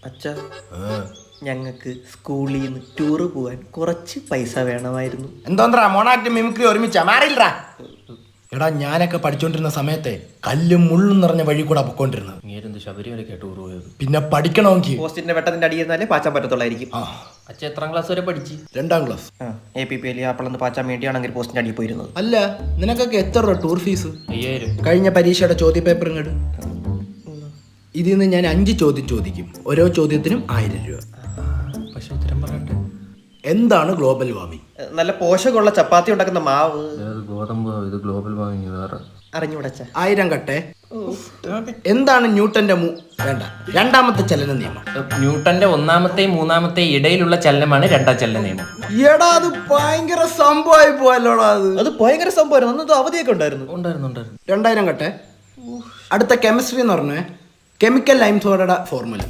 അച്ഛാ, ഞങ്ങൾക്ക് സ്കൂളിൽ നിന്ന് ടൂറ് പോകാൻ കുറച്ച് പൈസ വേണമായിരുന്നു. എന്തോന്നാ മോണാക്ട് മിമിക്രി ഒരുമിച്ചാ മാറിയില്ലടാ. എടാ ഞാനൊക്കെ പഠിച്ചോണ്ടിരുന്ന സമയത്തെ കല്ലും മുള്ളും നിറഞ്ഞ വഴി കൂടെ പൊക്കോണ്ടിരുന്നത്. ശബരിമലയ്ക്ക് ടൂർ പോയത്. പിന്നെ പഠിക്കണമെങ്കിൽ പോസ്റ്റിന്റെ വെട്ടത്തിന്റെ അടിയിരുന്നാലേ പാച്ചാൻ പറ്റത്തുള്ളായിരിക്കും. അച്ഛൻ എത്രാം ക്ലാസ് വരെ പഠിച്ചു? 2ാം ക്ലാസ്. APPL അപ്പോഴൊന്ന് പാച്ചാൻ വേണ്ടിയാണെങ്കിൽ പോസ്റ്റിന്റെ അടിയിൽ പോയിരുന്നത്. അല്ല നിനക്കൊക്കെ എത്ര രൂപ ടൂർ ഫീസ്? 5000. കഴിഞ്ഞ പരീക്ഷയുടെ ചോദ്യ പേപ്പർ ഇങ്ങോട്ട്. ഇതിൽ നിന്ന് ഞാൻ 5 ചോദ്യം ചോദിക്കും. ഓരോ ചോദ്യത്തിനും 1000 രൂപ. പക്ഷെ ഉത്തരം പറയട്ടെ. എന്താണ് ഗ്ലോബൽ വാർമിംഗ്? നല്ല പോഷകമുള്ള ചപ്പാത്തി ഉണ്ടാക്കുന്ന മാവ്. ഗോതമ്പ്. ഇത് ഗ്ലോബൽ വാർമിംഗ് വേറെ. അറിഞ്ഞൂടച്ച. 1000 കട്ടെ. എന്താണ് ന്യൂട്ടന്റെ വേണ്ട 2ാമത്തെ ചലന നിയമം? ന്യൂട്ടന്റെ 1ാമത്തെയും 3ാമത്തെയും ഇടയിലുള്ള ചലനമാണ് 2ാം ചലന നിയമം. എടാ അത് ഭയങ്കര സംഭവമായി പോയല്ലോടാ. അത് ഭയങ്കര സംഭവമായിരുന്നു. അന്നത്തെ അവധിയൊക്കെ ഉണ്ടായിരുന്നു. 2000 കട്ടെ. അടുത്ത കെമിസ്ട്രി എന്ന് പറഞ്ഞേ കെമിക്കൽ ലൈം സോഡയുടെ ഫോർമുല.